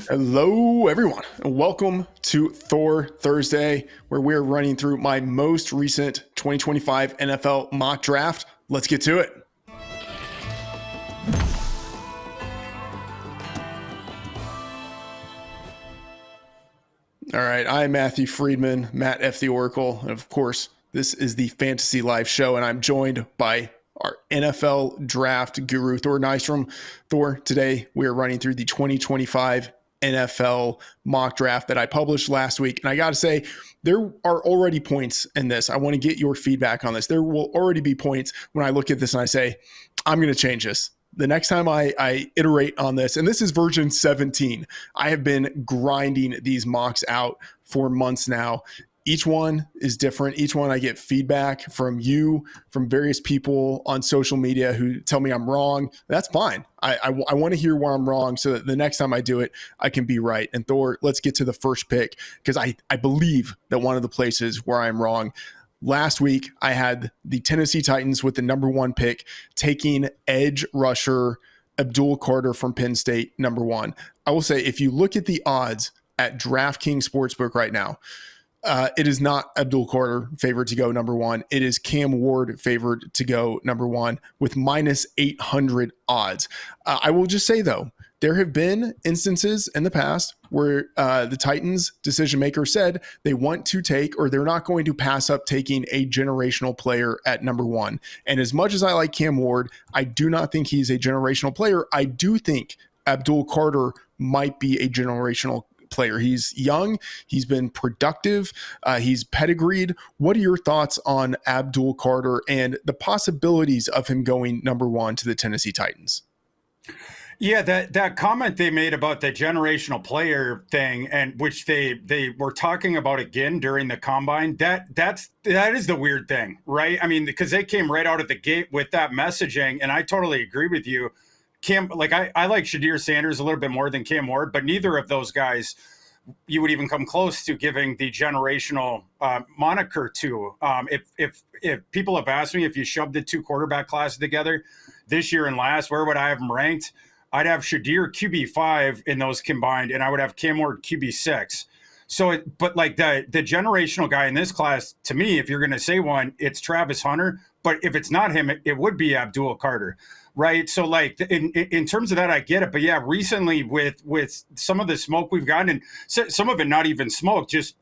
Hello, everyone, and welcome to Thor Thursday, where we're running through my most recent 2025 NFL mock draft. Let's get to it. All right, I'm Matthew Freedman, Matt F. the Oracle, and of course, this is the Fantasy Live Show, and I'm joined by our NFL draft guru, Thor Nystrom. Thor, today we are running through the 2025 NFL mock draft that I published last week. And I got to say, there are already points in this. I want to get your feedback on this. There will already be points when I look at this and I say, I'm going to change this. The next time I iterate on this, and this is version 17, I have been grinding these mocks out for months now. Each one is different. Each one I get feedback from you, from various people on social media who tell me I'm wrong. That's fine. I want to hear where I'm wrong so that the next time I do it, I can be right. And Thor, let's get to the first pick because I believe that one of the places where I'm wrong. Last week, I had the Tennessee Titans with the number one pick taking edge rusher Abdul Carter from Penn State, number one. I will say, if you look at the odds at DraftKings Sportsbook right now, it is not Abdul Carter favored to go number one. It is Cam Ward favored to go number one with minus 800 odds. I will just say, though, there have been instances in the past where the Titans decision maker said they want to take, or they're not going to pass up taking a generational player at number one. And as much as I like Cam Ward, I do not think he's a generational player. I do think Abdul Carter might be a generational player. He's young. He's been productive. He's pedigreed. What are your thoughts on Abdul Carter and the possibilities of him going number one to the Tennessee Titans? Yeah, that comment they made about the generational player thing, and which they were talking about again during the combine, that is the weird thing, right? I mean, because they came right out of the gate with that messaging, and I totally agree with you. Cam, like I like Shadir Sanders a little bit more than Cam Ward, but neither of those guys you would even come close to giving the generational moniker to. If people have asked me if you shoved the two quarterback classes together this year and last, where would I have them ranked? I'd have Shadir QB5 in those combined, and I would have Cam Ward QB6. So, but like the generational guy in this class, to me, if you're going to say one, it's Travis Hunter. But if it's not him, it would be Abdul Carter, right? So, like in terms of that, I get it. But yeah, recently with some of the smoke we've gotten, and some of it not even smoke, just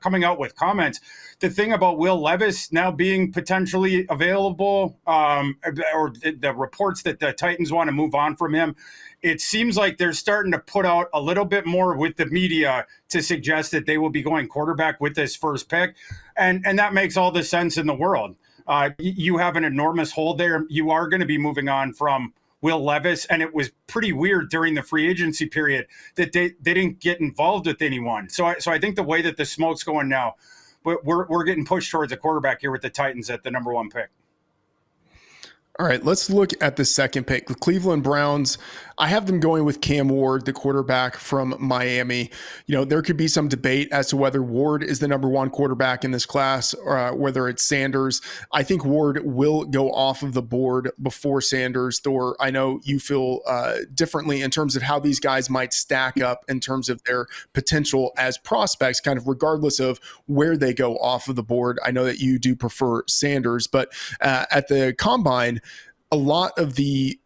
coming out with comments. The thing about Will Levis now being potentially available, or the reports that the Titans want to move on from him, it seems like they're starting to put out a little bit more with the media to suggest that they will be going quarterback with this first pick. And that makes all the sense in the world. You have an enormous hole there. You are going to be moving on from Will Levis. And it was pretty weird during the free agency period that they didn't get involved with anyone. So I think the way that the smoke's going now, we're getting pushed towards a quarterback here with the Titans at the number one pick. All right, let's look at the second pick. The Cleveland Browns, I have them going with Cam Ward, the quarterback from Miami. You know, there could be some debate as to whether Ward is the number one quarterback in this class or whether it's Sanders. I think Ward will go off of the board before Sanders. Thor, I know you feel differently in terms of how these guys might stack up in terms of their potential as prospects, kind of regardless of where they go off of the board. I know that you do prefer Sanders, but at the combine, a lot of the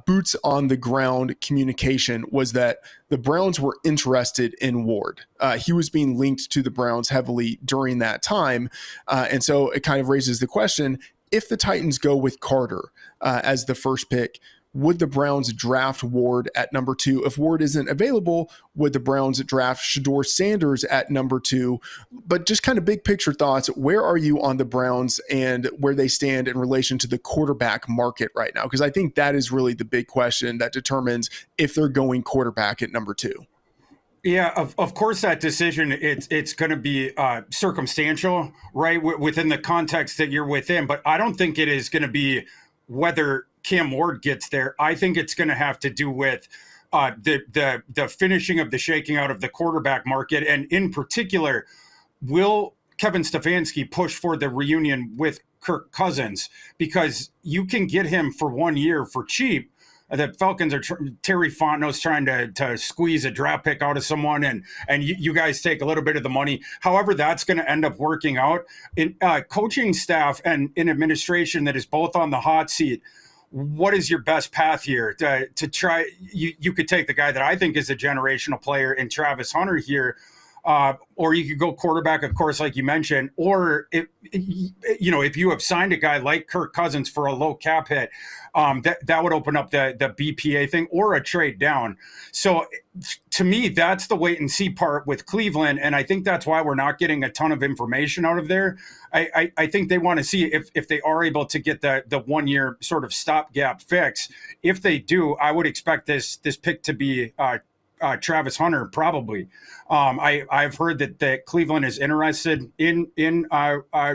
boots on the ground communication was that the Browns were interested in Ward. He was being linked to the Browns heavily during that time. And so it kind of raises the question, if the Titans go with Carter as the first pick, would the Browns draft Ward at number two? If Ward isn't available, would the Browns draft Shedeur Sanders at number two? But just kind of big picture thoughts, where are you on the Browns and where they stand in relation to the quarterback market right now? Because I think that is really the big question that determines if they're going quarterback at number two. Yeah, of course, that decision, it's going to be circumstantial, right, within the context that you're within. But I don't think it is going to be whether Cam Ward gets there. I think it's going to have to do with the finishing of the shaking out of the quarterback market. And in particular, will Kevin Stefanski push for the reunion with Kirk Cousins? Because you can get him for 1 year for cheap. the Falcons are Terry Fontenot's trying to squeeze a draft pick out of someone, and you guys take a little bit of the money. However, that's going to end up working out. In coaching staff and in administration that is both on the hot seat, what is your best path here to try? You could take the guy that I think is a generational player in Travis Hunter here, or you could go quarterback, of course, like you mentioned, or if you have signed a guy like Kirk Cousins for a low cap hit, that would open up the BPA thing or a trade down. So to me, that's the wait and see part with Cleveland. And I think that's why we're not getting a ton of information out of there. I think they want to see if they are able to get the 1 year sort of stopgap fix. If they do, I would expect this pick to be Travis Hunter, probably. I've heard that Cleveland is interested in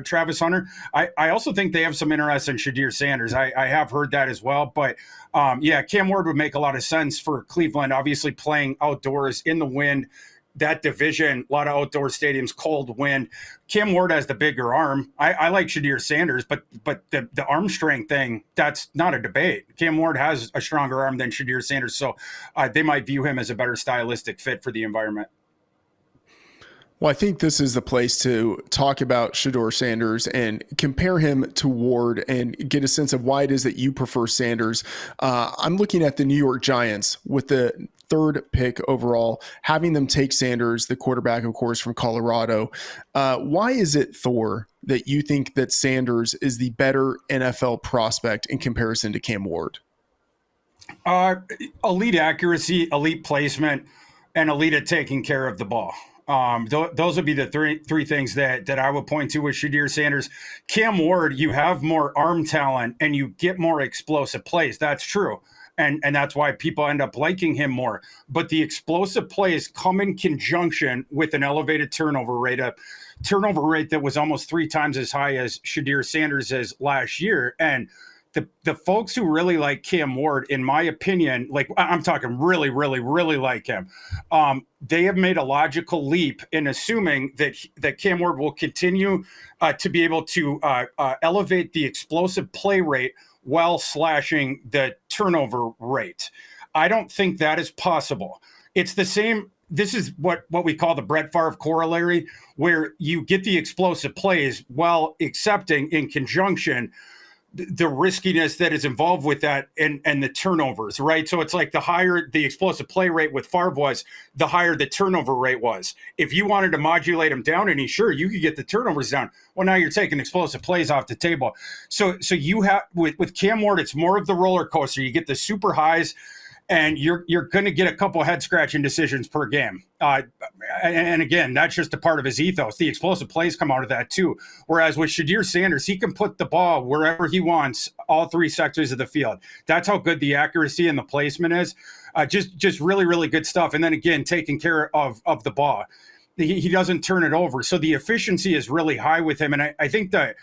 Travis Hunter. I also think they have some interest in Shadir Sanders. I have heard that as well. But Cam Ward would make a lot of sense for Cleveland, obviously playing outdoors in the wind. That division, a lot of outdoor stadiums, cold wind. Cam Ward has the bigger arm. I like Shadir Sanders, but the arm strength thing, that's not a debate. Cam Ward has a stronger arm than Shadir Sanders, so they might view him as a better stylistic fit for the environment. Well, I think this is the place to talk about Shadir Sanders and compare him to Ward and get a sense of why it is that you prefer Sanders. I'm looking at the New York Giants with the third pick overall, having them take Sanders, the quarterback, of course, from Colorado. Why is it, Thor, that you think that Sanders is the better NFL prospect in comparison to Cam Ward? Elite accuracy, elite placement, and elite at taking care of the ball. Those would be the three things that I would point to with Shadir Sanders. Cam Ward, you have more arm talent and you get more explosive plays. That's true. And that's why people end up liking him more. But the explosive plays come in conjunction with an elevated turnover rate, a turnover rate that was almost 3 times as high as Shadir Sanders' last year. And the folks who really like Cam Ward, in my opinion, like I'm talking really, really, really like him, they have made a logical leap in assuming that Cam Ward will continue to be able to elevate the explosive play rate while slashing the turnover rate. I don't think that is possible. It's the same. This is what we call the Brett Favre corollary, where you get the explosive plays while accepting in conjunction the riskiness that is involved with that and the turnovers, right? So it's like the higher the explosive play rate with Favre was, the higher the turnover rate was. If you wanted to modulate him down, and you could get the turnovers down. Well, now you're taking explosive plays off the table. So you have with Cam Ward, it's more of the roller coaster. You get the super highs, and you're going to get a couple head scratching decisions per game. And again, that's just a part of his ethos. The explosive plays come out of that too. Whereas with Shadir Sanders, he can put the ball wherever he wants, all 3 sectors of the field. That's how good the accuracy and the placement is. Just really, really good stuff. And then again, taking care of the ball. He doesn't turn it over. So the efficiency is really high with him. And I think the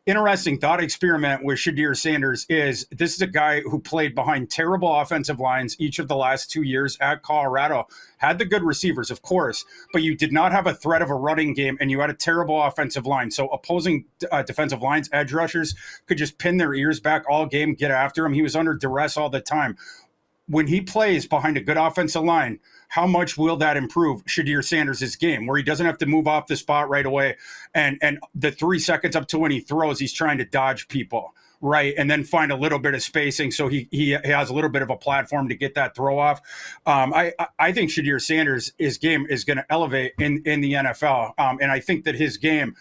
interesting thought experiment with Shadir Sanders is this is a guy who played behind terrible offensive lines each of the last 2 years at Colorado, had the good receivers, of course, but you did not have a threat of a running game and you had a terrible offensive line. So opposing defensive lines, edge rushers could just pin their ears back all game, get after him. He was under duress all the time. When he plays behind a good offensive line, how much will that improve Shadir Sanders' game, where he doesn't have to move off the spot right away, and the 3 seconds up to when he throws, he's trying to dodge people, right, and then find a little bit of spacing so he has a little bit of a platform to get that throw off. I think Shadir Sanders' game is going to elevate in the NFL, and I think that his game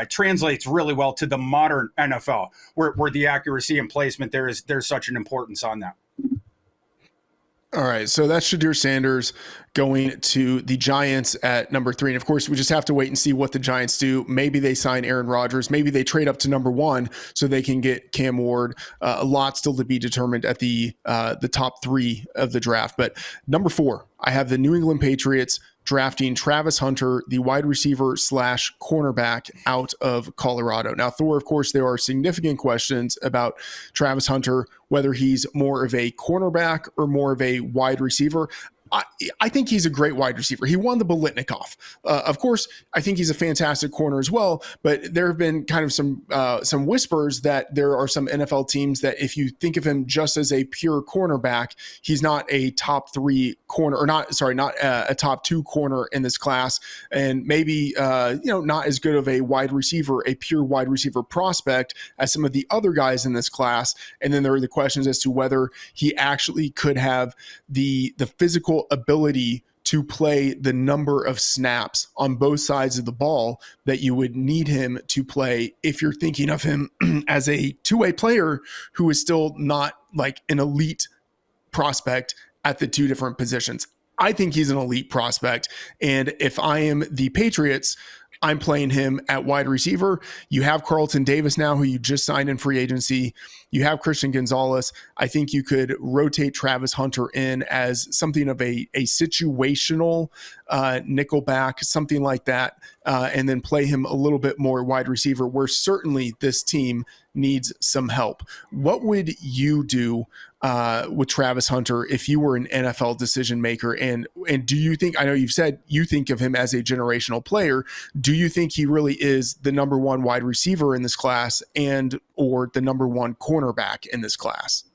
translates really well to the modern NFL, where the accuracy and placement there's such an importance on that. All right, so that's Shadir Sanders going to the Giants at number 3. And of course, we just have to wait and see what the Giants do. Maybe they sign Aaron Rodgers. Maybe they trade up to number 1 so they can get Cam Ward. A lot still to be determined at the top 3 of the draft. But number 4, I have the New England Patriots drafting Travis Hunter, the wide receiver / cornerback out of Colorado. Now, Thor, of course, there are significant questions about Travis Hunter, whether he's more of a cornerback or more of a wide receiver. I think he's a great wide receiver. He won the Bolitnikoff. Of course, I think he's a fantastic corner as well. But there have been kind of some whispers that there are some NFL teams that if you think of him just as a pure cornerback, he's not a top 3 corner, or not a top 2 corner in this class, and maybe not as good of a wide receiver, a pure wide receiver prospect as some of the other guys in this class. And then there are the questions as to whether he actually could have the physical ability to play the number of snaps on both sides of the ball that you would need him to play if you're thinking of him as a two-way player who is still not like an elite prospect at the 2 different positions. I think he's an elite prospect. And if I am the Patriots, I'm playing him at wide receiver. You have Carlton Davis now, who you just signed in free agency. You have Christian Gonzalez. I think you could rotate Travis Hunter in as something of a situational nickelback, something like that, and then play him a little bit more wide receiver, where certainly this team needs some help. What would you do with Travis Hunter if you were an NFL decision maker? And do you think, I know you've said you think of him as a generational player, do you think he really is the number 1 wide receiver in this class and or the number 1 cornerback in this class?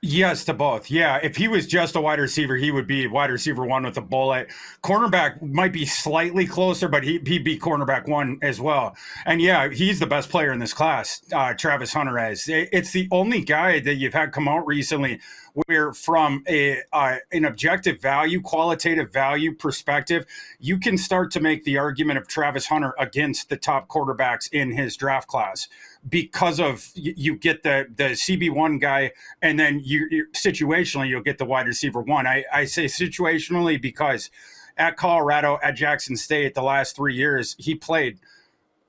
Yes to both. Yeah, if he was just a wide receiver, he would be wide receiver 1 with a bullet. Cornerback might be slightly closer, but he'd be cornerback 1 as well. And yeah, he's the best player in this class, Travis Hunter is. It's the only guy that you've had come out recently where from an objective value, qualitative value perspective, you can start to make the argument of Travis Hunter against the top quarterbacks in his draft class. Because of you get the CB1 guy, and then you situationally you'll get the wide receiver 1. I say situationally because at Colorado, at Jackson State, the last 3 years, he played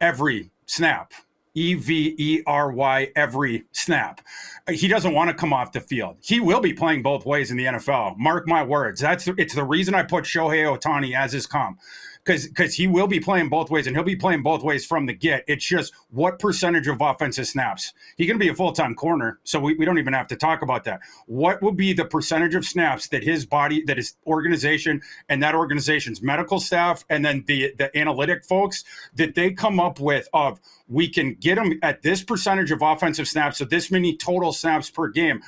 every snap. EVERY, every snap. He doesn't want to come off the field. He will be playing both ways in the NFL. Mark my words. It's the reason I put Shohei Ohtani as his comp. Because he will be playing both ways, and he'll be playing both ways from the get. It's just what percentage of offensive snaps. He's going to be a full-time corner, so we don't even have to talk about that. What will be the percentage of snaps that his body, that his organization, and that organization's medical staff, and then the analytic folks, that they come up with of, we can get him at this percentage of offensive snaps, so this many total snaps per game.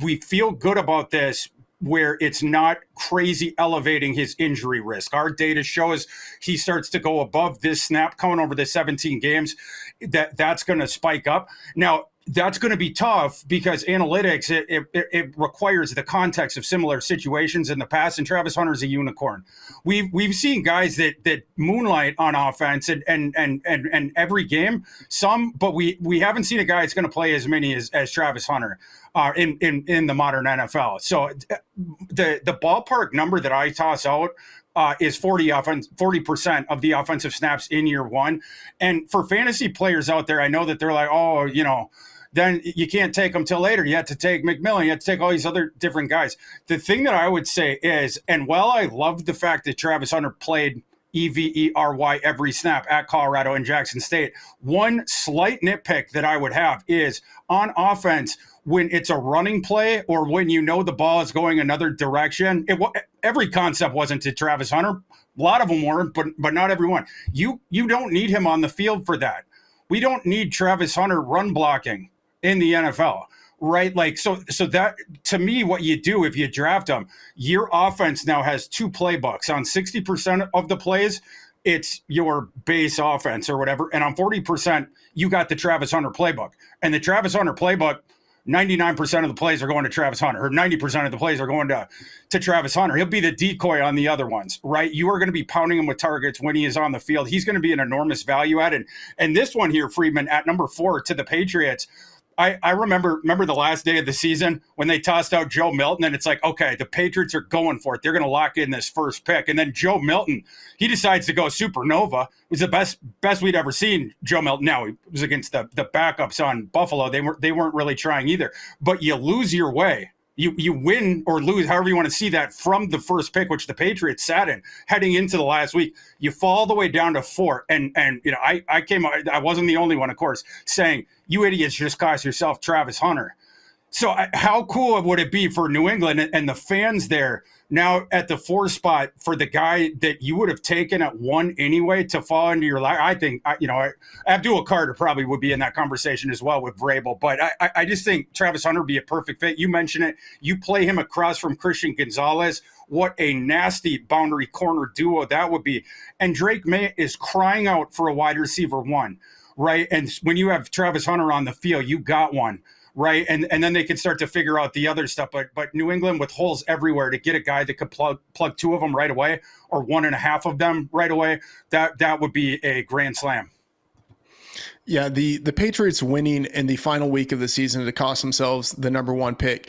We feel good about this, where it's not crazy elevating his injury risk. Our data shows he starts to go above this snap count over the 17 games, that's going to spike up. Now, that's going to be tough because analytics, it requires the context of similar situations in the past, and Travis Hunter is a unicorn. We've seen guys that moonlight on offense and every game, but we haven't seen a guy that's going to play as many as Travis Hunter in the modern NFL. So the ballpark number that I toss out is 40% of the offensive snaps in year 1. And for fantasy players out there, I know that they're like, oh, then you can't take them till later. You have to take McMillan. You have to take all these other different guys. The thing that I would say is, and while I love the fact that Travis Hunter played EVERY every snap at Colorado and Jackson State, one slight nitpick that I would have is on offense, when it's a running play or when the ball is going another direction, every concept wasn't to Travis Hunter. A lot of them weren't, but not everyone. You don't need him on the field for that. We don't need Travis Hunter run blocking in the NFL, right? Like, so that, to me, what you do if you draft him, your offense now has 2 playbooks. On 60% of the plays, it's your base offense or whatever. And on 40%, you got the Travis Hunter playbook. And the Travis Hunter playbook, 99% of the plays are going to Travis Hunter, or 90% of the plays are going to Travis Hunter. He'll be the decoy on the other ones, right? You are going to be pounding him with targets when he is on the field. He's going to be an enormous value add. And this one here, Freedman, at number 4 to the Patriots, I remember the last day of the season when they tossed out Joe Milton, and it's like, okay, the Patriots are going for it. They're going to lock in this first pick. And then Joe Milton, he decides to go supernova. It was the best we'd ever seen Joe Milton. Now, it was against the backups on Buffalo. They weren't really trying either. But you lose your way. You win or lose, however you want to see that, from the first pick, which the Patriots sat in heading into the last week. You fall all the way down to 4. And I wasn't the only one, of course, saying, you idiots just cost yourself Travis Hunter. So how cool would it be for New England and the fans there now at the 4 spot for the guy that you would have taken at 1 anyway to fall into your lap? I think, Abdul Carter probably would be in that conversation as well with Vrabel. But I just think Travis Hunter would be a perfect fit. You mentioned it. You play him across from Christian Gonzalez. What a nasty boundary corner duo that would be. And Drake May is crying out for a wide receiver 1, right? And when you have Travis Hunter on the field, you got one. Right. And then they could start to figure out the other stuff. But New England with holes everywhere, to get a guy that could plug 2 of them right away or 1.5 of them right away, that would be a grand slam. Yeah, the Patriots winning in the final week of the season to cost themselves the number 1 pick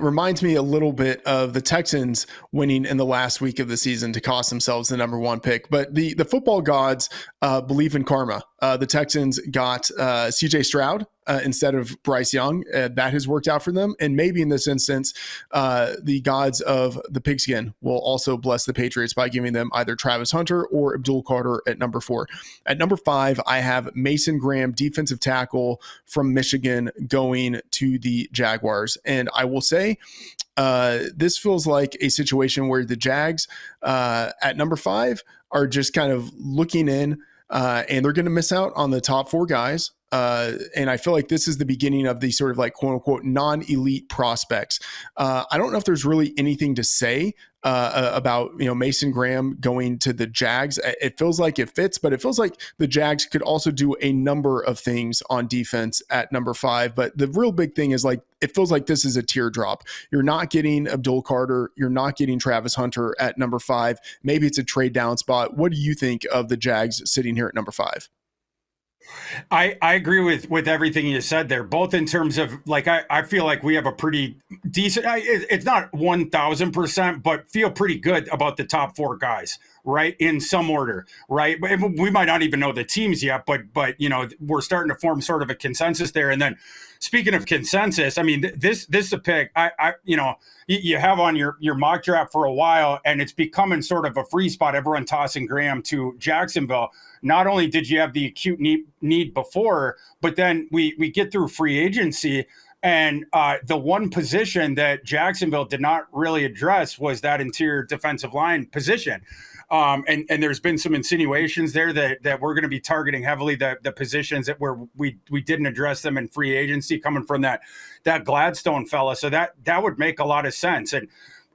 reminds me a little bit of the Texans winning in the last week of the season to cost themselves the number 1 pick. But the football gods believe in karma. The Texans got CJ Stroud instead of Bryce Young. That has worked out for them. And maybe in this instance, the gods of the pigskin will also bless the Patriots by giving them either Travis Hunter or Abdul Carter at number 4. At number 5, I have Mason Graham, defensive tackle from Michigan, going to the Jaguars. And I will say, this feels like a situation where the Jags at number 5 are just kind of looking in, and they're going to miss out on the top 4 guys. And I feel like this is the beginning of the sort of like quote unquote non-elite prospects. I don't know if there's really anything to say about, Mason Graham going to the Jags. It feels like it fits, but it feels like the Jags could also do a number of things on defense at number 5. But the real big thing is like, it feels like this is a teardrop. You're not getting Abdul Carter. You're not getting Travis Hunter at number 5. Maybe it's a trade down spot. What do you think of the Jags sitting here at number 5? I agree with everything you said there, both in terms of like, I feel like we have a pretty decent, it's not 1,000%, but feel pretty good about the top 4 guys, right? In some order, right? We might not even know the teams yet, but we're starting to form sort of a consensus there. And then speaking of consensus, I mean, this is a pick you have on your mock draft for a while, and it's becoming sort of a free spot, everyone tossing Graham to Jacksonville. Not only did you have the acute need before, but then we get through free agency, and the one position that Jacksonville did not really address was that interior defensive line position. And there's been some insinuations there that we're going to be targeting heavily the positions that where we didn't address them in free agency, coming from that Gladstone fella. So that would make a lot of sense. And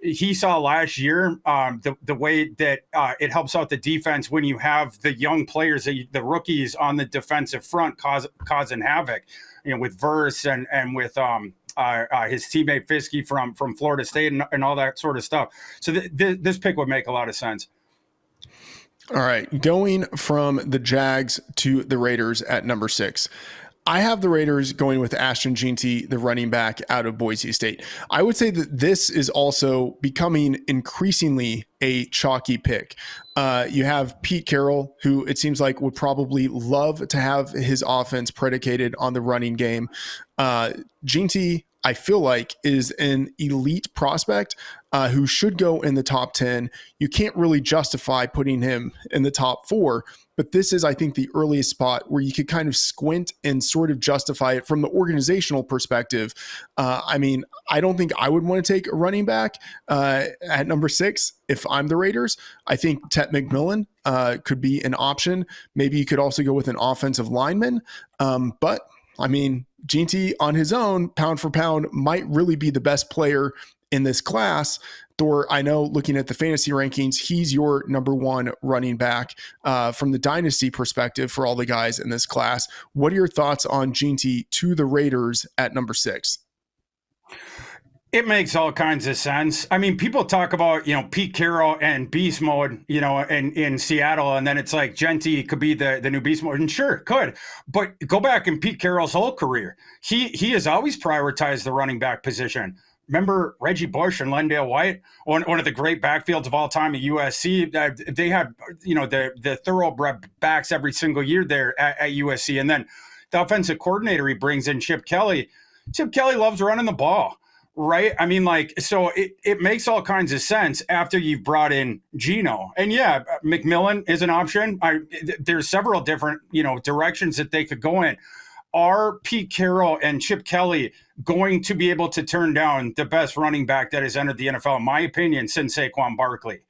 he saw last year the way that it helps out the defense when you have the young players, the rookies on the defensive front causing havoc, with Verse and with his teammate Fiske from Florida State and all that sort of stuff. So this pick would make a lot of sense. All right, going from the Jags to the Raiders at number 6. I have the Raiders going with Ashton Jeanty, the running back out of Boise State. I would say that this is also becoming increasingly a chalky pick. You have Pete Carroll, who it seems like would probably love to have his offense predicated on the running game. Jeanty, I feel like, is an elite prospect who should go in the top 10. You can't really justify putting him in the top 4, but this is, I think, the earliest spot where you could kind of squint and sort of justify it from the organizational perspective. I mean, I don't think I would want to take a running back at number 6 if I'm the Raiders. I think Tetairoa McMillan could be an option. Maybe you could also go with an offensive lineman, but I mean, Jeanty on his own, pound for pound, might really be the best player in this class. Thor, I know looking at the fantasy rankings, he's your number 1 running back from the dynasty perspective for all the guys in this class. What are your thoughts on Jeanty to the Raiders at number 6? It makes all kinds of sense. I mean, people talk about, Pete Carroll and beast mode, in Seattle. And then it's like Jeanty could be the new beast mode. And sure, could. But go back in Pete Carroll's whole career. He has always prioritized the running back position. Remember Reggie Bush and Lendale White, one of the great backfields of all time at USC. They had, the thoroughbred backs every single year there at USC. And then the offensive coordinator he brings in, Chip Kelly. Chip Kelly loves running the ball. Right. I mean, so it makes all kinds of sense after you've brought in Geno. And yeah, McMillan is an option. There's several different, directions that they could go in. are Pete Carroll and Chip Kelly going to be able to turn down the best running back that has entered the NFL, in my opinion, since Saquon Barkley?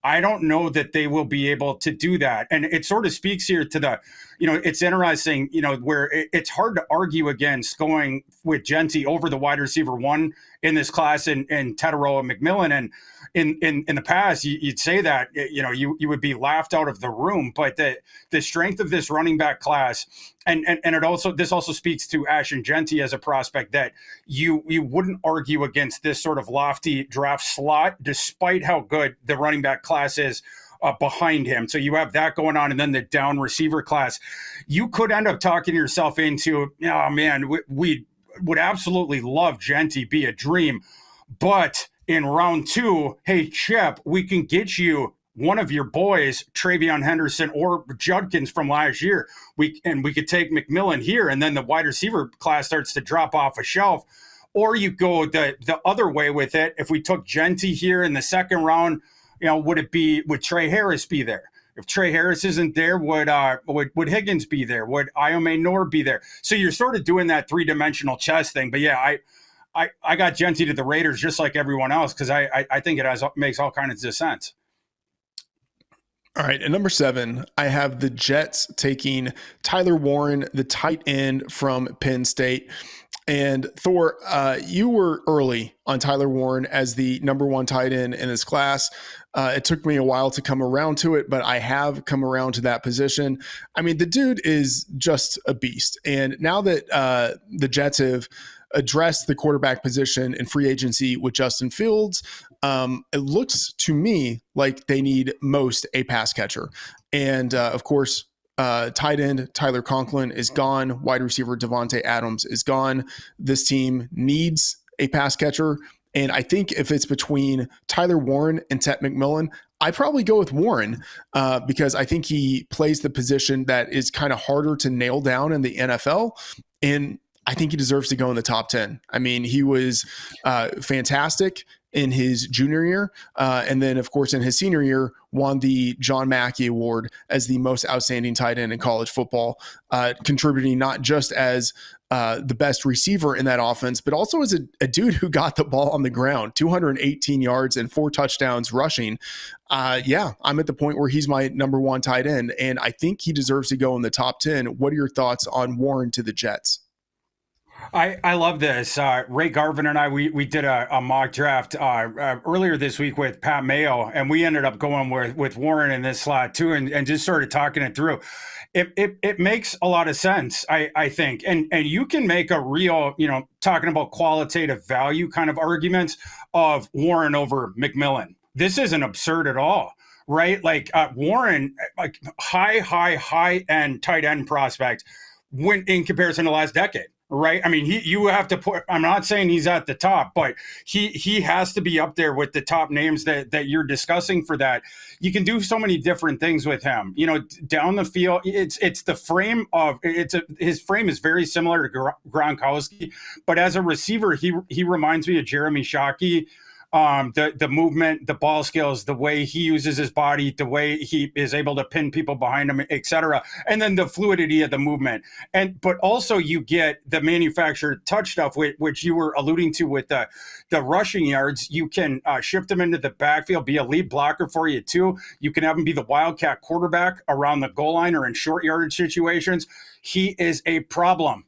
I don't know that they will be able to do that. And it sort of speaks here to the, it's interesting, where it's hard to argue against going with Jeanty over the wide receiver one in this class and Tetairoa McMillan. And in the past, you'd say that, you would be laughed out of the room. But the strength of this running back class, and this also speaks to Ashton Jeanty as a prospect, that you wouldn't argue against this sort of lofty draft slot, despite how good the running back class is behind him. So you have that going on, and then the down receiver class. You could end up talking yourself into, oh man, we would absolutely love Jeanty, be a dream, but in round 2, hey Chip, we can get you one of your boys, Travion Henderson or Judkins from last year. We could take McMillan here, and then the wide receiver class starts to drop off a shelf. Or you go the other way with it. If we took Jeanty here in the second round, would Trey Harris be there? If Trey Harris isn't there, would Higgins be there? Would Iome Nor be there? So you're sort of doing that 3-dimensional chess thing. But yeah, I got Jeanty to the Raiders just like everyone else, because I think it makes all kinds of sense. All right, at number 7, I have the Jets taking Tyler Warren, the tight end from Penn State. And Thor, you were early on Tyler Warren as the number 1 tight end in this class. It took me a while to come around to it, but I have come around to that position. I mean, the dude is just a beast. And now that the Jets have addressed the quarterback position in free agency with Justin Fields, it looks to me like they need most a pass catcher. And of course, tight end Tyler Conklin is gone. Wide receiver Devontae Adams is gone. This team needs a pass catcher. And I think if it's between Tyler Warren and Tet McMillan, I probably go with Warren because I think he plays the position that is kind of harder to nail down in the NFL. And I think he deserves to go in the top 10. I mean, he was fantastic in his junior year. And then, of course, in his senior year, won the John Mackey Award as the most outstanding tight end in college football, contributing not just as the best receiver in that offense, but also as a dude who got the ball on the ground, 218 yards and 4 touchdowns rushing. Yeah, I'm at the point where he's my number 1 tight end, and I think he deserves to go in the top 10. What are your thoughts on Warren to the Jets? I love this. Ray Garvin and I, we did a mock draft earlier this week with Pat Mayo, and we ended up going with Warren in this slot too, and just started talking it through. It makes a lot of sense, I think. And you can make a real, talking about qualitative value kind of arguments of Warren over McMillan. This isn't absurd at all, right? Like Warren, like high end tight end prospect when in comparison to last decade. Right. I mean, you have to put, I'm not saying he's at the top, but he has to be up there with the top names that you're discussing for that. You can do so many different things with him, down the field. It's the frame of his frame is very similar to Gronkowski, but as a receiver, he reminds me of Jeremy Shockey. The movement, the ball skills, the way he uses his body, the way he is able to pin people behind him, etc. And then the fluidity of the movement. But also you get the manufactured touch stuff, which you were alluding to with the rushing yards. You can shift him into the backfield, be a lead blocker for you too. You can have him be the wildcat quarterback around the goal line or in short yardage situations. He is a problem.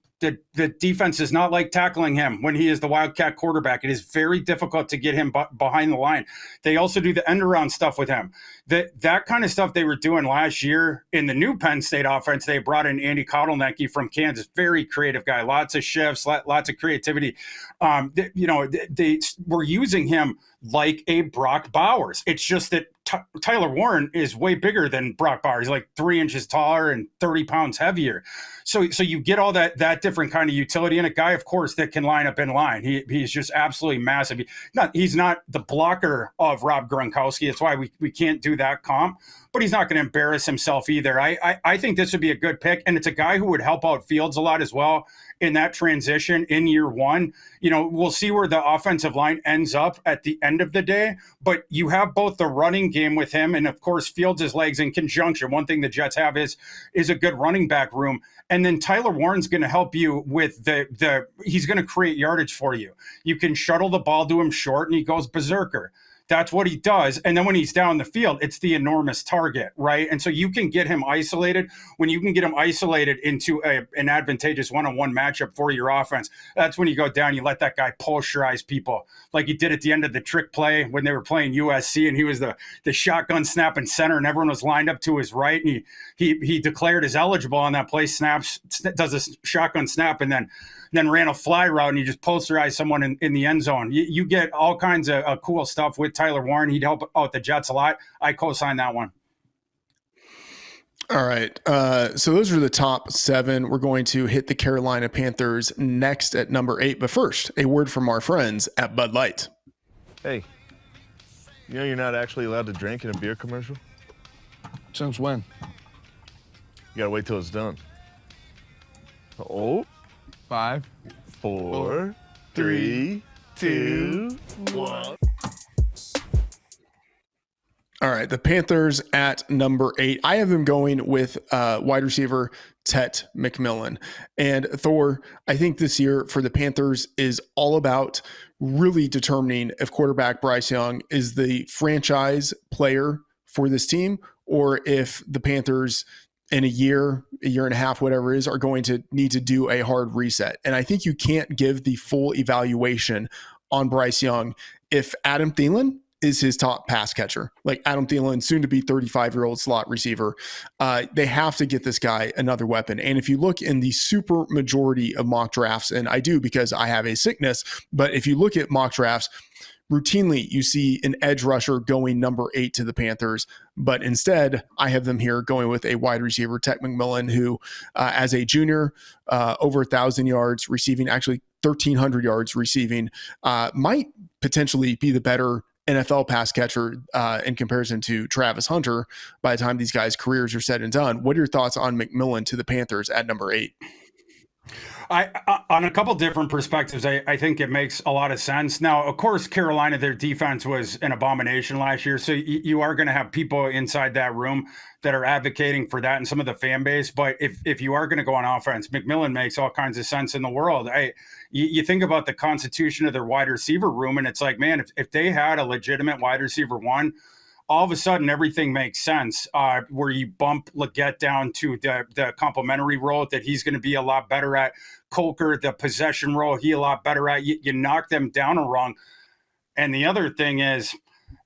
The defense does not like tackling him when he is the wildcat quarterback. It is very difficult to get him behind the line. They also do the end around stuff with him. That kind of stuff they were doing last year in the new Penn State offense. They brought in Andy Kotelnicki from Kansas, very creative guy, lots of shifts, lots of creativity. They were using him like a Brock Bowers. It's just that Tyler Warren is way bigger than Brock Bowers. He's like 3 inches taller and 30 pounds heavier. So you get all that different kind of utility in a guy, of course, that can line up in line. He's just absolutely massive. He's not the blocker of Rob Gronkowski. That's why we can't do that comp, but he's not going to embarrass himself either. I think this would be a good pick, and it's a guy who would help out Fields a lot as well in that transition in year one. We'll see where the offensive line ends up at the end of the day, but you have both the running game with him. And of course, Fields' legs in conjunction. One thing the Jets have is a good running back room. And then Tyler Warren's going to help you with he's going to create yardage for you. You can shuttle the ball to him short and he goes berserker. That's what he does. And then when he's down the field, it's the enormous target, right? And so you can get him isolated. When you can get him isolated into an advantageous one-on-one matchup for your offense, that's when you go down, you let that guy posturize people like he did at the end of the trick play when they were playing USC and he was the shotgun snapping center and everyone was lined up to his right. And he declared as eligible on that play, does a shotgun snap and then ran a fly route and he just posterized someone in the end zone. You get all kinds of cool stuff with Tyler Warren. He'd help out the Jets a lot. I co-sign that one. All right. So those are the top 7. We're going to hit the Carolina Panthers next at number 8. But first, a word from our friends at Bud Light. Hey, you know you're not actually allowed to drink in a beer commercial? Since when? You gotta wait till it's done. Oh. 5, 4, 3, 2, 1. All right, the Panthers at number 8. I have them going with wide receiver Tetairoa McMillan. And Thor, I think this year for the Panthers is all about really determining if quarterback Bryce Young is the franchise player for this team or if the Panthers in a year and a half, whatever it is, are going to need to do a hard reset. And I think you can't give the full evaluation on Bryce Young if Adam Thielen is his top pass catcher. Like Adam Thielen, soon to be 35-year-old slot receiver. They have to get this guy another weapon. And if you look in the super majority of mock drafts, and I do because I have a sickness, but if you look at mock drafts, routinely you see an edge rusher going number 8 to the Panthers, but instead I have them here going with a wide receiver, Tetairoa McMillan, who as a junior, over 1,000 yards receiving, actually 1,300 yards receiving, might potentially be the better NFL pass catcher in comparison to Travis Hunter by the time these guys' careers are said and done. What are your thoughts on McMillan to the Panthers at number 8? On a couple different perspectives, I think it makes a lot of sense. Now, of course, Carolina, their defense was an abomination last year. So you are going to have people inside that room that are advocating for that and some of the fan base. But if you are going to go on offense, McMillan makes all kinds of sense in the world. You think about the constitution of their wide receiver room, and it's like, man, if they had a legitimate wide receiver one, all of a sudden everything makes sense where you bump Leggett down to the complementary role that he's going to be a lot better at. Coker, the possession role, he a lot better at. You knock them down a rung. And the other thing is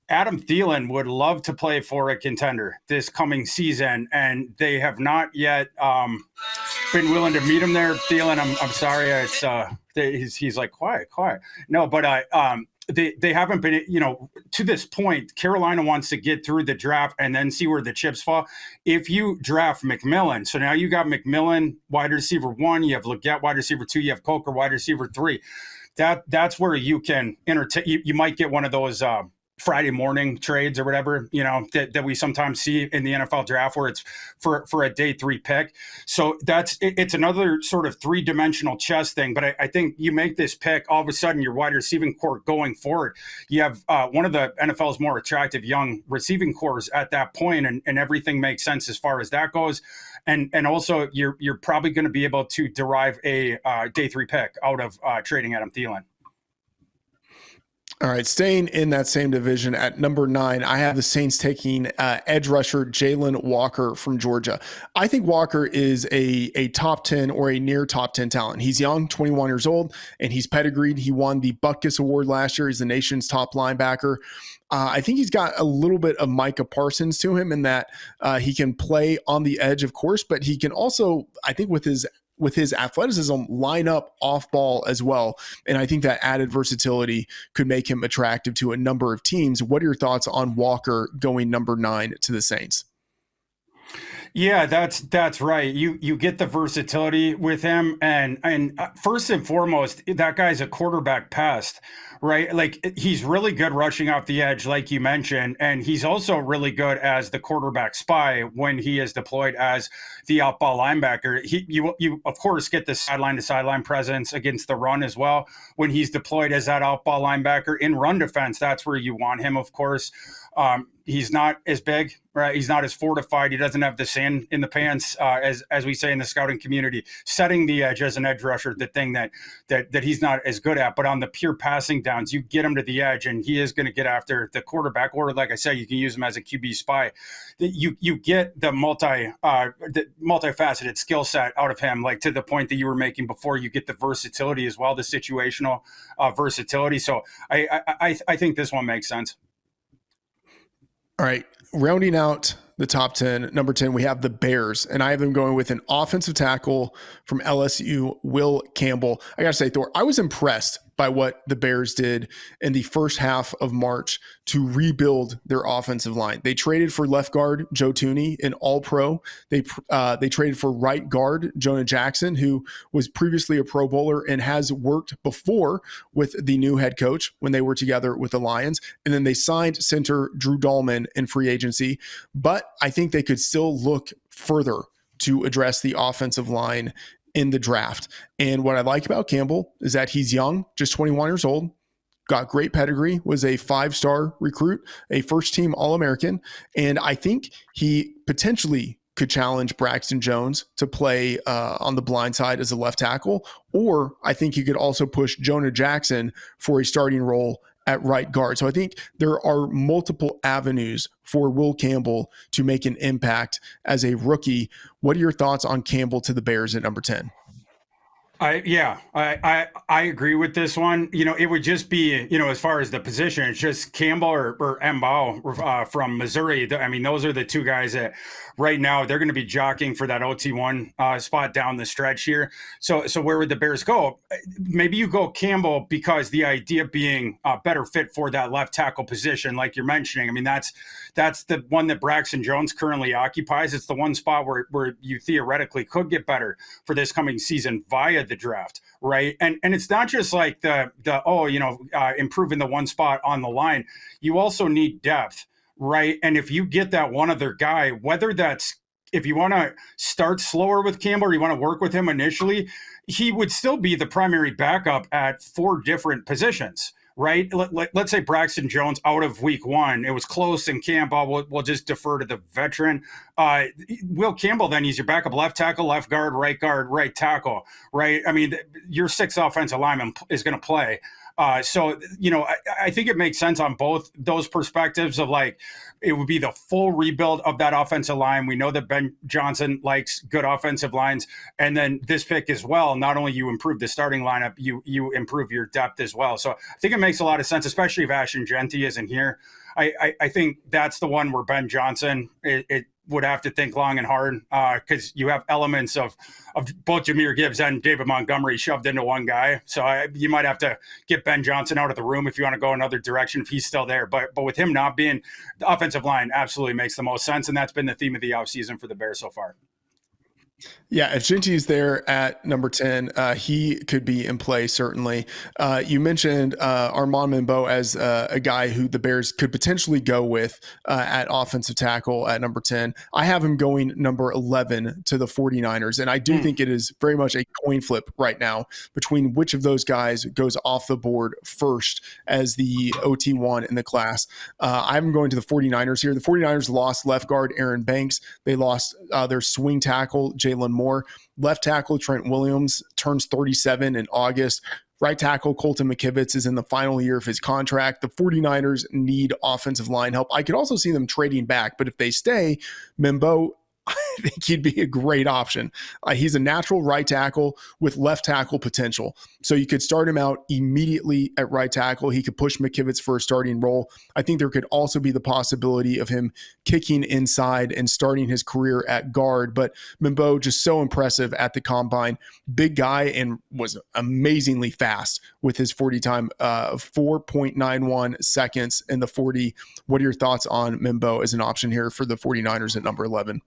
Adam Thielen would love to play for a contender this coming season, and they have not yet been willing to meet him there. Thielen, I'm sorry. It's he's like, quiet. No, but they haven't been, to this point. Carolina wants to get through the draft and then see where the chips fall. If you draft McMillan, so now you got McMillan, wide receiver 1, you have Leggett, wide receiver 2, you have Coker, wide receiver 3. That's where you can entertain. You might get one of those Friday morning trades or whatever, that we sometimes see in the NFL draft where it's for a day 3 pick. So it's another sort of 3-dimensional chess thing. But I think you make this pick, all of a sudden your wide receiving core going forward, you have one of the NFL's more attractive young receiving cores at that point, and everything makes sense as far as that goes. And also you're probably going to be able to derive a day 3 pick out of trading Adam Thielen. All right, staying in that same division at number 9, I have the Saints taking edge rusher Jalen Walker from Georgia. I think Walker is a top 10 or a near top 10 talent. He's young, 21 years old, and he's pedigreed. He won the Butkus Award last year. He's the nation's top linebacker. I think he's got a little bit of Micah Parsons to him in that he can play on the edge, of course, but he can also, I think with his athleticism, line up off ball as well. And I think that added versatility could make him attractive to a number of teams. What are your thoughts on Walker going number 9 to the Saints? Yeah, that's right. You get the versatility with him, and first and foremost, that guy's a quarterback pest, right? Like he's really good rushing off the edge, like you mentioned, and he's also really good as the quarterback spy when he is deployed as the outball linebacker. You of course get the sideline to sideline presence against the run as well when he's deployed as that outball linebacker in run defense. That's where you want him, of course. he's not as big, right? He's not as fortified. He doesn't have the sand in the pants, as we say in the scouting community. Setting the edge as an edge rusher, the thing that he's not as good at. But on the pure passing downs, you get him to the edge, and he is going to get after the quarterback. Or, like I said, you can use him as a QB spy. You get the multifaceted skill set out of him, like to the point that you were making before. You get the versatility as well, the situational versatility. So I think this one makes sense. All right, rounding out the top 10, number 10, we have the Bears, and I have them going with an offensive tackle from LSU, Will Campbell. I got to say, Thor, I was impressed by what the Bears did in the first half of March to rebuild their offensive line. They traded for left guard Joe Thuney, an all-pro. They traded for right guard Jonah Jackson, who was previously a Pro Bowler and has worked before with the new head coach when they were together with the Lions. And then they signed center Drew Dahlman in free agency. But I think they could still look further to address the offensive line in the draft. And what I like about Campbell is that he's young, just 21 years old, got great pedigree, was a 5-star recruit, a first-team All-American, and I think he potentially could challenge Braxton Jones to play on the blind side as a left tackle, or I think he could also push Jonah Jackson for a starting role at right guard. So I think there are multiple avenues for Will Campbell to make an impact as a rookie. What are your thoughts on Campbell to the Bears at number 10? I agree with this one. It would just be, as far as the position, it's just Campbell or Mbao from Missouri. I mean, those are the two guys that right now they're going to be jockeying for that OT1 spot down the stretch here. So where would the Bears go? Maybe you go Campbell because the idea being a better fit for that left tackle position, like you're mentioning. I mean, that's the one that Braxton Jones currently occupies. It's the one spot where you theoretically could get better for this coming season via the draft, right? And it's not just like improving the one spot on the line. You also need depth, right? And if you get that one other guy, whether that's if you want to start slower with Campbell or you want to work with him initially, he would still be the primary backup at 4 different positions. Right? Let's say Braxton Jones out of week 1. It was close in camp. We'll just defer to the veteran. Will Campbell, then he's your backup left tackle, left guard, right tackle, right? I mean, your 6th offensive lineman is going to play. So I think it makes sense on both those perspectives of like, it would be the full rebuild of that offensive line. We know that Ben Johnson likes good offensive lines. And then this pick as well, not only you improve the starting lineup, you improve your depth as well. So I think it makes a lot of sense, especially if Ashton Jeanty isn't here. I think that's the one where Ben Johnson, it would have to think long and hard because you have elements of both Jahmyr Gibbs and David Montgomery shoved into one guy. So you might have to get Ben Johnson out of the room if you want to go another direction if he's still there. But with him not being, the offensive line absolutely makes the most sense. And that's been the theme of the offseason for the Bears so far. Yeah, if Jeanty is there at number 10, he could be in play, certainly. You mentioned Armand Minbo as a guy who the Bears could potentially go with at offensive tackle at number 10. I have him going number 11 to the 49ers, and I do think it is very much a coin flip right now between which of those guys goes off the board first as the OT1 in the class. I have him going to the 49ers here. The 49ers lost left guard Aaron Banks. They lost their swing tackle, Jalen Moore. Left tackle Trent Williams turns 37 in August. Right tackle Colton McKivitz is in the final year of his contract. The 49ers need offensive line help. I could also see them trading back, but if they stay, Minbo, I think he'd be a great option. He's a natural right tackle with left tackle potential. So you could start him out immediately at right tackle. He could push McKivitz for a starting role. I think there could also be the possibility of him kicking inside and starting his career at guard. But Minbo, just so impressive at the combine. Big guy and was amazingly fast with his 40 time, 4.91 seconds in the 40. What are your thoughts on Minbo as an option here for the 49ers at number 11?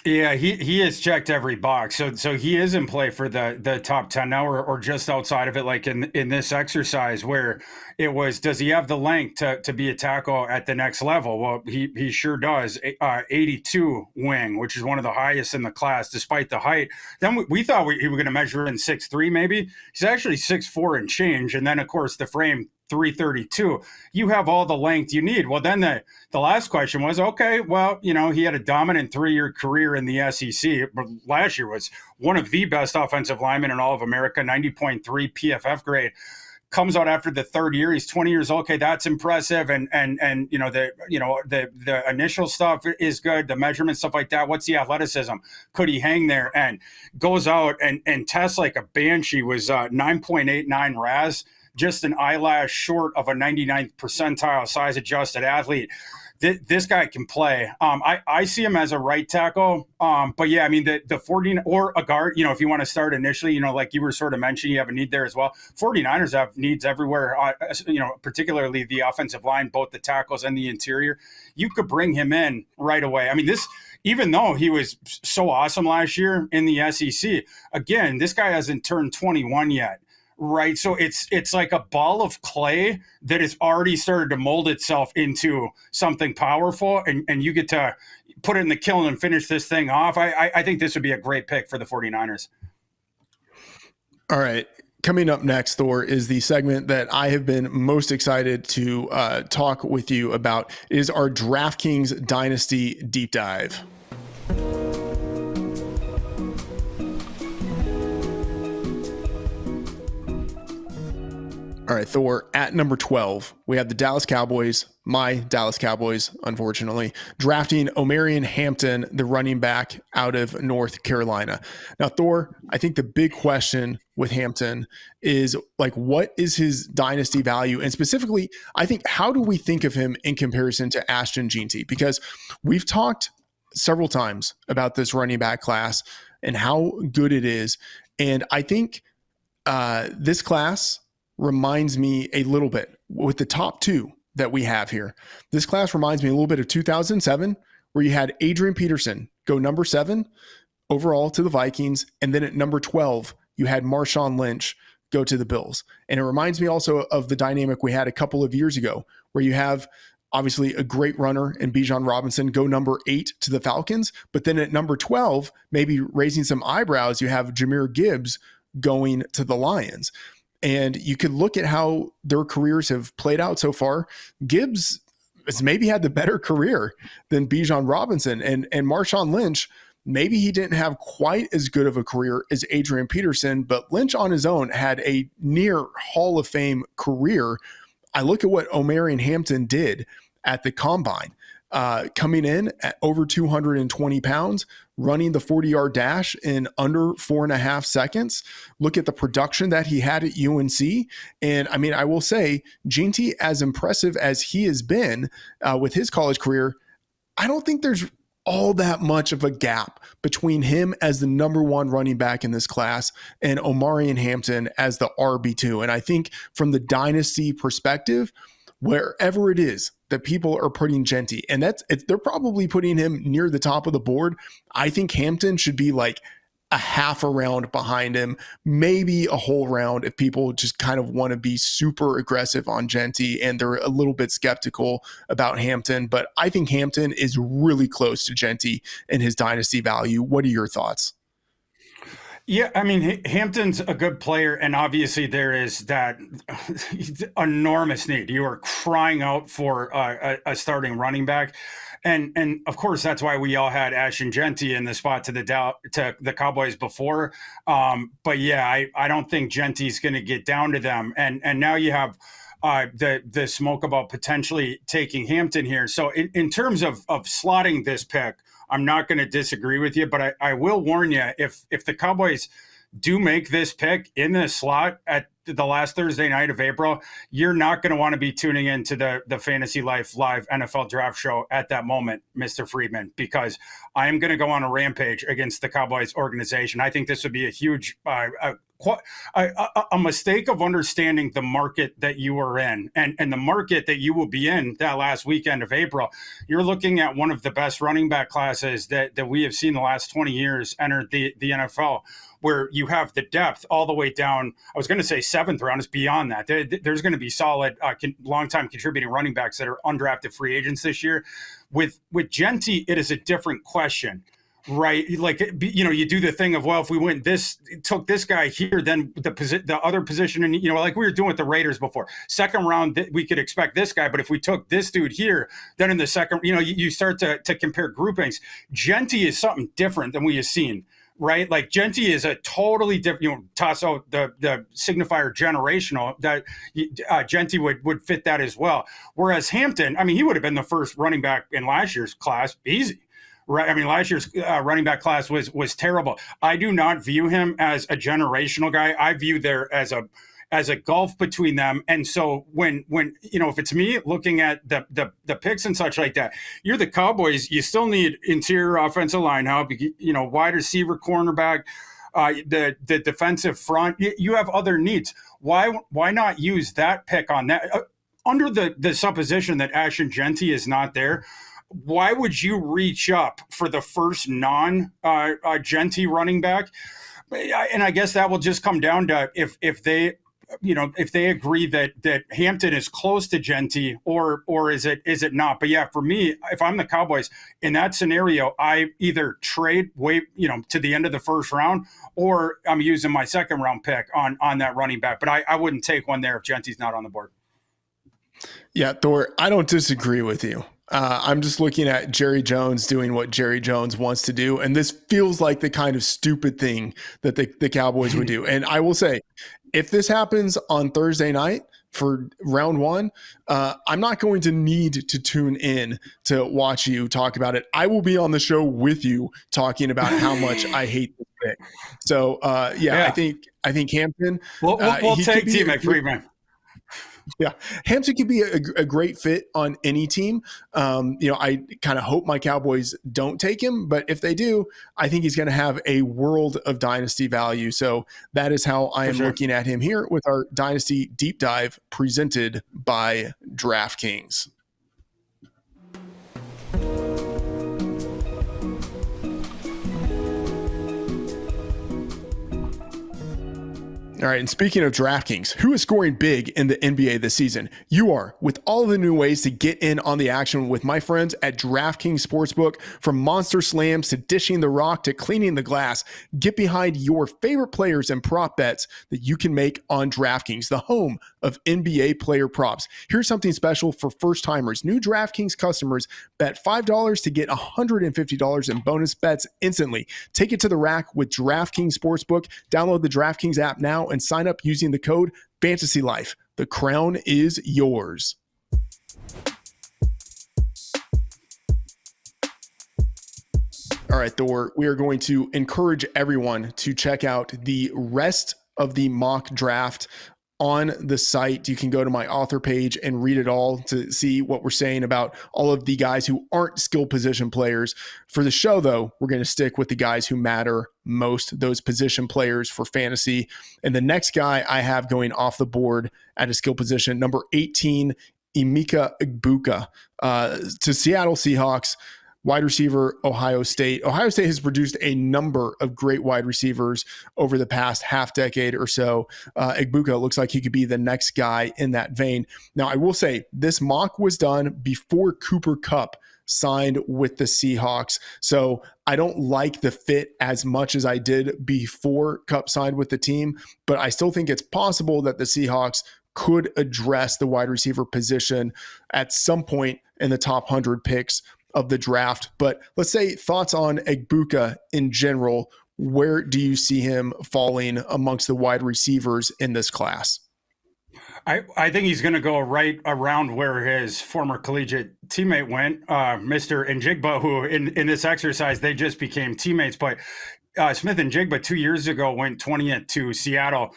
Yeah, he has checked every box. So he is in play for the top 10 now or just outside of it, like in this exercise where it was, does he have the length to be a tackle at the next level? Well, he sure does. 82 wing, which is one of the highest in the class, despite the height. Then we thought he was going to measure in 6'3", maybe. He's actually 6'4" and change. And then, of course, the frame 332. You have all the length you need. Well, then the last question was, okay, well, he had a dominant 3-year career in the SEC, but last year was one of the best offensive linemen in all of America, 90.3 PFF grade. Comes out after the 3rd year. He's 20 years old. Okay, that's impressive. And the initial stuff is good. The measurement stuff like that. What's the athleticism? Could he hang there? And goes out and tests like a banshee. Was 9.89 RAS, just an eyelash short of a 99th percentile size adjusted athlete. This guy can play. I see him as a right tackle. But yeah, I mean, the 14 or a guard, if you want to start initially, like you were sort of mentioning, you have a need there as well. 49ers have needs everywhere, particularly the offensive line, both the tackles and the interior. You could bring him in right away. I mean, even though he was so awesome last year in the SEC, again, this guy hasn't turned 21 yet. Right. So it's like a ball of clay that has already started to mold itself into something powerful, and you get to put it in the kiln and finish this thing off. I think this would be a great pick for the 49ers. All right. Coming up next, Thor, is the segment that I have been most excited to talk with you about. It is our DraftKings Dynasty Deep Dive. All right, Thor, at number 12, we have the Dallas Cowboys, my Dallas Cowboys, unfortunately, drafting Omarion Hampton, the running back out of North Carolina. Now, Thor, I think the big question with Hampton is, like, what is his dynasty value? And specifically, I think, how do we think of him in comparison to Ashton Jeanty? Because we've talked several times about this running back class and how good it is. And I think this class reminds me a little bit, with the top 2 that we have here. This class reminds me a little bit of 2007, where you had Adrian Peterson go number 7 overall to the Vikings. And then at number 12, you had Marshawn Lynch go to the Bills. And it reminds me also of the dynamic we had a couple of years ago, where you have obviously a great runner in Bijan Robinson go number 8 to the Falcons. But then at number 12, maybe raising some eyebrows, you have Jahmyr Gibbs going to the Lions. And you could look at how their careers have played out so far. Gibbs has maybe had the better career than Bijan Robinson. And Marshawn Lynch, maybe he didn't have quite as good of a career as Adrian Peterson, but Lynch on his own had a near Hall of Fame career. I look at what Omarion Hampton did at the Combine, coming in at over 220 pounds, running the 40-yard dash in under 4.5 seconds. Look at the production that he had at UNC. And I mean, I will say, Jeanty, as impressive as he has been with his college career, I don't think there's all that much of a gap between him as the number 1 running back in this class and Omarion Hampton as the RB2. And I think from the dynasty perspective, wherever it is that people are putting Jeanty, and they're probably putting him near the top of the board, I think Hampton should be like a half a round behind him, maybe a whole round if people just kind of want to be super aggressive on Jeanty and they're a little bit skeptical about Hampton. But I think Hampton is really close to Jeanty in his dynasty value. What are your thoughts? Yeah, I mean, Hampton's a good player, and obviously there is that enormous need. You are crying out for a starting running back. And of course, that's why we all had Ashton Jeanty in the spot to the Cowboys before. But yeah, I don't think Jeanty's going to get down to them. And now you have the smoke about potentially taking Hampton here. So in terms of slotting this pick, I'm not going to disagree with you, but I will warn you, if the Cowboys do make this pick in this slot at the last Thursday night of April, you're not going to want to be tuning into the Fantasy Life Live NFL Draft Show at that moment, Mr. Freedman, because I am going to go on a rampage against the Cowboys organization. I think this would be a huge a mistake of understanding the market that you are in and the market that you will be in that last weekend of April. You're looking at one of the best running back classes that we have seen the last 20 years enter the NFL, where you have the depth all the way down. I was going to say 7th round, is beyond that. There's going to be solid, long-time contributing running backs that are undrafted free agents this year. With Jeanty, it is a different question, Right. Like, you do the thing of, well, if we took this guy here, then the other position, and, like we were doing with the Raiders before, second round, we could expect this guy. But if we took this dude here, then in the second, you start to compare groupings. Jeanty is something different than we have seen. Right, like Jeanty is a totally different. Toss out the signifier generational. That Jeanty would fit that as well. Whereas Hampton, I mean, he would have been the first running back in last year's class, easy. Right. I mean, last year's running back class was terrible. I do not view him as a generational guy. I view there as a gulf between them. And so when if it's me looking at the picks and such like that, you're the Cowboys. You still need interior offensive line help. Wide receiver, cornerback, the defensive front. You have other needs. Why not use that pick on that under the supposition that Ashton Jeanty is not there? Why would you reach up for the first non-Jeanty running back? And I guess that will just come down to if they agree that Hampton is close to Jeanty or is it not? But yeah, for me, if I'm the Cowboys in that scenario, I either trade to the end of the first round, or I'm using my second round pick on that running back. But I wouldn't take one there if Genty's not on the board. Yeah, Thor, I don't disagree with you. I'm just looking at Jerry Jones doing what Jerry Jones wants to do. And this feels like the kind of stupid thing that the Cowboys would do. And I will say, if this happens on Thursday night for round one, I'm not going to need to tune in to watch you talk about it. I will be on the show with you talking about how much I hate this pick. So, I think Hampton. We'll take T-Mac Freedman. Yeah, Hampton could be a great fit on any team. I kind of hope my Cowboys don't take him, but if they do, I think he's going to have a world of dynasty value. So that is how I am looking at him here with our Dynasty Deep Dive presented by DraftKings. All right, and speaking of DraftKings, who is scoring big in the NBA this season? You are, with all of the new ways to get in on the action with my friends at DraftKings Sportsbook. From monster slams to dishing the rock to cleaning the glass, get behind your favorite players and prop bets that you can make on DraftKings, the home of NBA player props. Here's something special for first-timers. New DraftKings customers bet $5 to get $150 in bonus bets instantly. Take it to the rack with DraftKings Sportsbook. Download the DraftKings app now and sign up using the code FANTASYLIFE. The crown is yours. All right, Thor, we are going to encourage everyone to check out the rest of the mock draft on the site. You can go to my author page and read it all to see what we're saying about all of the guys who aren't skill position players. For the show, though, we're going to stick with the guys who matter most, those position players for fantasy. And the next guy I have going off the board at a skill position, number 18, Emeka Egbuka, to Seattle Seahawks. Wide receiver, Ohio State. Ohio State has produced a number of great wide receivers over the past half decade or so. Egbuka looks like he could be the next guy in that vein. Now, I will say this mock was done before Cooper Kupp signed with the Seahawks. So I don't like the fit as much as I did before Kupp signed with the team, but I still think it's possible that the Seahawks could address the wide receiver position at some point in the top 100 picks of the draft. But let's say thoughts on Egbuka in general. Where do you see him falling amongst the wide receivers in this class? I think he's going to go right around where his former collegiate teammate went, Mr. Njigba, who in this exercise, they just became teammates. But Smith and Njigba 2 years ago went 20th to Seattle.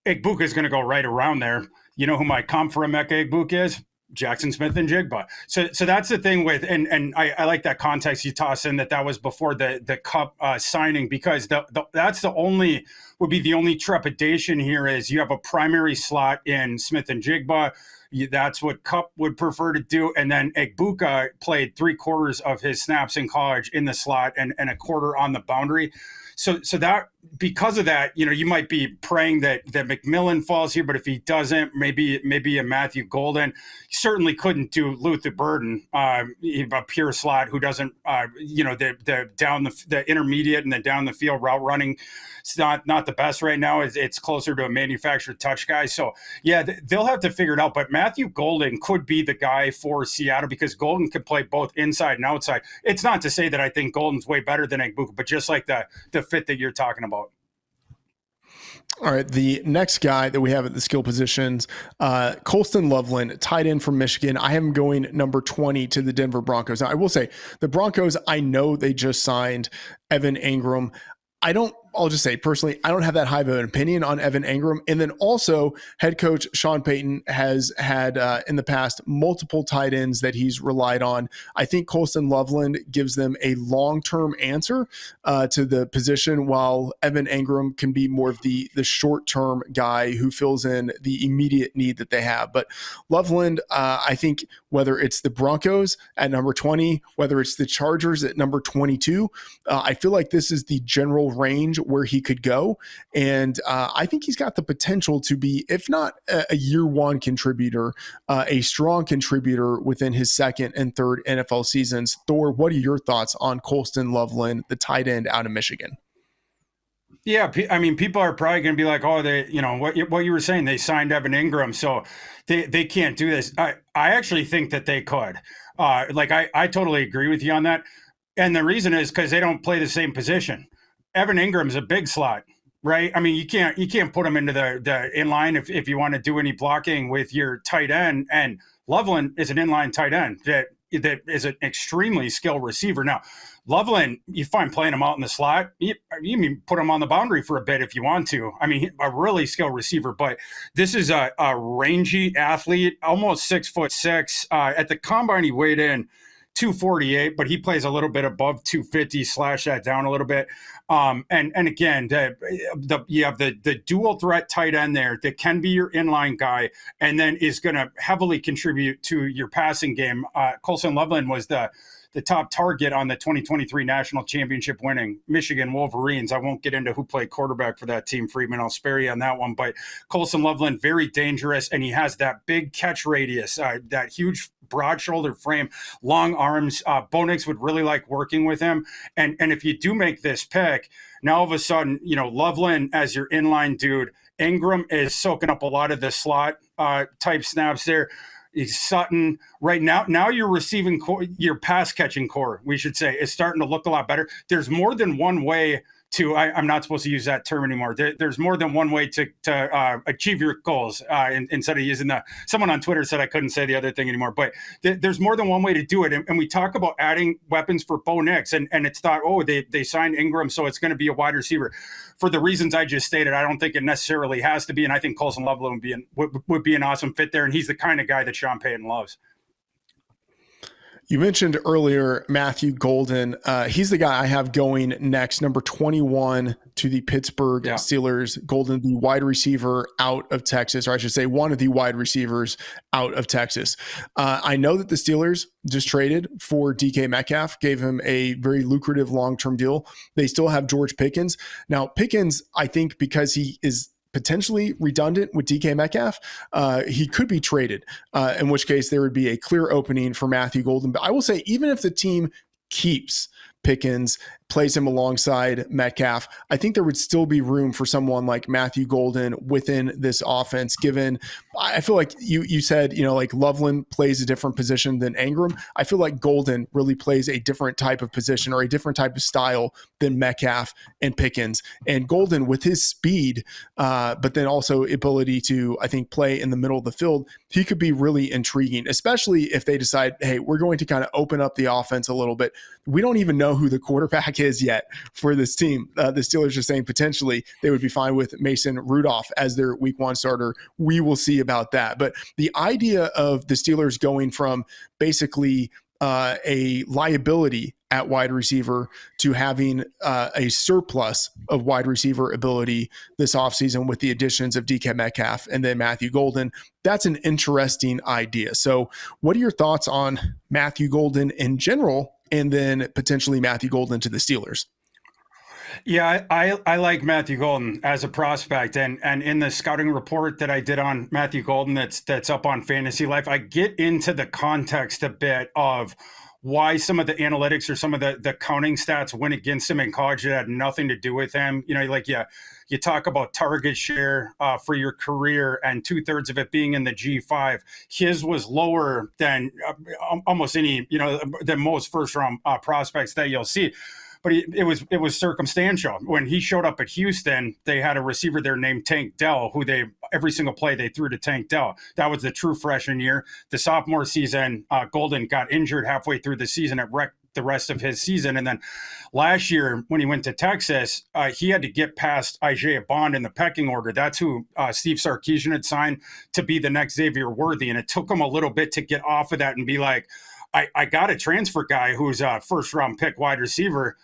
Egbuka is going to go right around there. You know who my comp for Emeka Egbuka is? Jackson Smith and Jigba. So that's the thing with, and I like that context you toss in that was before the Kupp signing, because that's would be the only trepidation here is you have a primary slot in Smith and Jigba. That's what Kupp would prefer to do. And then Egbuka played 3/4 of his snaps in college in the slot and a quarter on the boundary. So that because of that, you might be praying that McMillan falls here, but if he doesn't, maybe a Matthew Golden. He certainly couldn't do Luther Burden, a pure slot who doesn't, the down the intermediate and the down the field route running. It's not the best right now. It's closer to a manufactured touch guy. So yeah, they'll have to figure it out. But Matthew Golden could be the guy for Seattle because Golden can play both inside and outside. It's not to say that I think Golden's way better than Egbuka, but just like the fit that you're talking about. All right, the next guy that we have at the skill positions, Colston Loveland, tight end from Michigan. I have him going number 20 to the Denver Broncos. Now, I will say the Broncos, I know they just signed Evan Engram. I'll just say personally, I don't have that high of an opinion on Evan Engram. And then also head coach Sean Payton has had in the past multiple tight ends that he's relied on. I think Colston Loveland gives them a long-term answer to the position, while Evan Engram can be more of the short-term guy who fills in the immediate need that they have. But Loveland, I think whether it's the Broncos at number 20, whether it's the Chargers at number 22, I feel like this is the general range where he could go. And I think he's got the potential to be, if not a year one contributor, a strong contributor within his second and third NFL seasons. Thor, what are your thoughts on Colston Loveland, the tight end out of Michigan? Yeah, I mean, people are probably going to be like, oh, what you were saying, they signed Evan Engram, so they can't do this. I actually think that they could. I totally agree with you on that. And the reason is because they don't play the same position. Evan Ingram's a big slot, right? I mean, you can't put him into the inline if you want to do any blocking with your tight end. And Loveland is an inline tight end that is an extremely skilled receiver. Now, Loveland, you find playing him out in the slot. You can put him on the boundary for a bit if you want to. I mean, a really skilled receiver, but this is a rangy athlete, almost 6'6". At the combine, he weighed in 248, but he plays a little bit above 250, slash that down a little bit. And again, you have the dual threat tight end there that can be your inline guy and then is going to heavily contribute to your passing game. Colston Loveland was the top target on the 2023 national championship winning Michigan Wolverines. I won't get into who played quarterback for that team, Freedman. I'll spare you on that one. But Colston Loveland, very dangerous, and he has that big catch radius, that huge broad shoulder frame, long arms. Bo Nix would really like working with him. And if you do make this pick, now all of a sudden, Loveland as your inline dude, Engram is soaking up a lot of the slot type snaps there. Sutton right now your receiving core, your pass catching core, we should say, is starting to look a lot better. There's more than one way to, I'm not supposed to use that term anymore. There's more than one way to achieve your goals instead of using someone on Twitter said I couldn't say the other thing anymore, but there's more than one way to do it. And we talk about adding weapons for Bo Nix and it's thought, oh, they signed Engram, so it's going to be a wide receiver. For the reasons I just stated, I don't think it necessarily has to be. And I think Colston Loveland would be an awesome fit there. And he's the kind of guy that Sean Payton loves. You mentioned earlier Matthew Golden. He's the guy I have going next, number 21 to the Pittsburgh Steelers. Golden, the wide receiver out of Texas, or I should say one of the wide receivers out of Texas. I know that the Steelers just traded for DK Metcalf, gave him a very lucrative long-term deal. They still have George Pickens. Now, Pickens, I think because he is potentially redundant with DK Metcalf, he could be traded, in which case there would be a clear opening for Matthew Golden. But I will say, even if the team keeps Pickens, plays him alongside Metcalf, I think there would still be room for someone like Matthew Golden within this offense, given I feel like you said, like Loveland plays a different position than Engram. I feel like Golden really plays a different type of position or a different type of style than Metcalf and Pickens. And Golden, with his speed, but then also ability to, I think, play in the middle of the field, he could be really intriguing, especially if they decide, hey, we're going to kind of open up the offense a little bit. We don't even know who the quarterback is yet for this team. The Steelers are saying potentially they would be fine with Mason Rudolph as their week one starter. We will see about that. But the idea of the Steelers going from basically a liability at wide receiver to having a surplus of wide receiver ability this offseason with the additions of DK Metcalf and then Matthew Golden, that's an interesting idea. So what are your thoughts on Matthew Golden in general, and then potentially Matthew Golden to the Steelers? Yeah, I like Matthew Golden as a prospect, and in the scouting report that I did on Matthew Golden that's up on Fantasy Life, I get into the context a bit of why some of the analytics or some of the counting stats went against him in college. It had nothing to do with him. You know, like you talk about target share for your career and 2/3 of it being in the G5. His was lower than almost any, than most first round prospects that you'll see. But it was circumstantial. When he showed up at Houston, they had a receiver there named Tank Dell, who every single play they threw to Tank Dell. That was the true freshman year. The sophomore season, Golden got injured halfway through the season. It wrecked the rest of his season. And then last year, when he went to Texas, he had to get past Isaiah Bond in the pecking order. That's who Steve Sarkisian had signed to be the next Xavier Worthy. And it took him a little bit to get off of that and be like, I got a transfer guy who's a first-round pick wide receiver.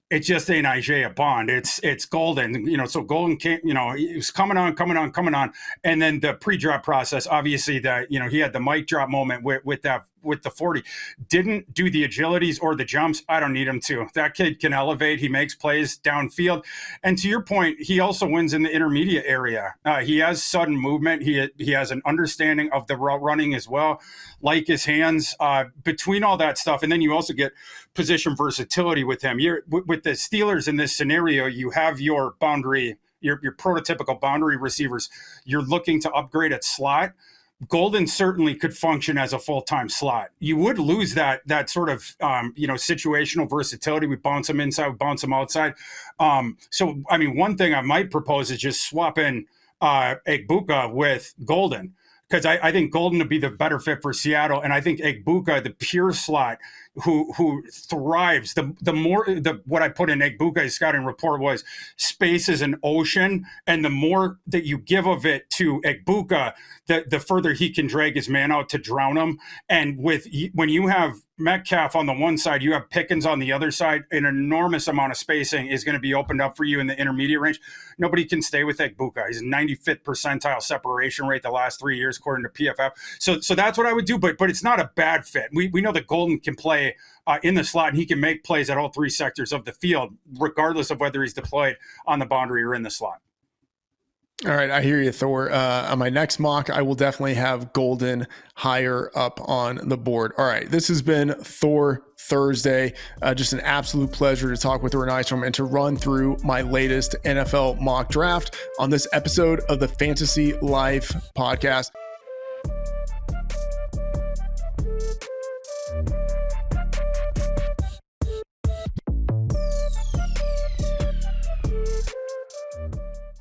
It just ain't Isaiah Bond. It's Golden, so Golden came, he was coming on. And then the pre-drop process, obviously he had the mic drop moment with the 40, didn't do the agilities or the jumps. I don't need him to. That kid can elevate. He makes plays downfield. And to your point, he also wins in the intermediate area. He has sudden movement. He has an understanding of the route running as well, like his hands, between all that stuff. And then you also get position versatility with him. With the Steelers in this scenario, you have your boundary, your prototypical boundary receivers. You're looking to upgrade at slot. Golden certainly could function as a full-time slot. You would lose that sort of situational versatility. We bounce him inside, we bounce him outside. So I mean, one thing I might propose is just swapping Egbuka with Golden, because I think Golden would be the better fit for Seattle, and I think Egbuka, the pure slot, who thrives. What I put in Egbuka's scouting report was space is an ocean, and the more that you give of it to Egbuka, the further he can drag his man out to drown him. And when you have Metcalf on the one side, you have Pickens on the other side, an enormous amount of spacing is going to be opened up for you in the intermediate range. Nobody can stay with Egbuka. He's 95th percentile separation rate the last 3 years, according to PFF. So that's what I would do, but it's not a bad fit. We know that Golden can play in the slot, and he can make plays at all three sectors of the field, regardless of whether he's deployed on the boundary or in the slot. All right, I hear you, Thor. On my next mock, I will definitely have Golden higher up on the board. All right, this has been Thor Thursday. Just an absolute pleasure to talk with Nystrom and to run through my latest NFL mock draft on this episode of the Fantasy Life podcast.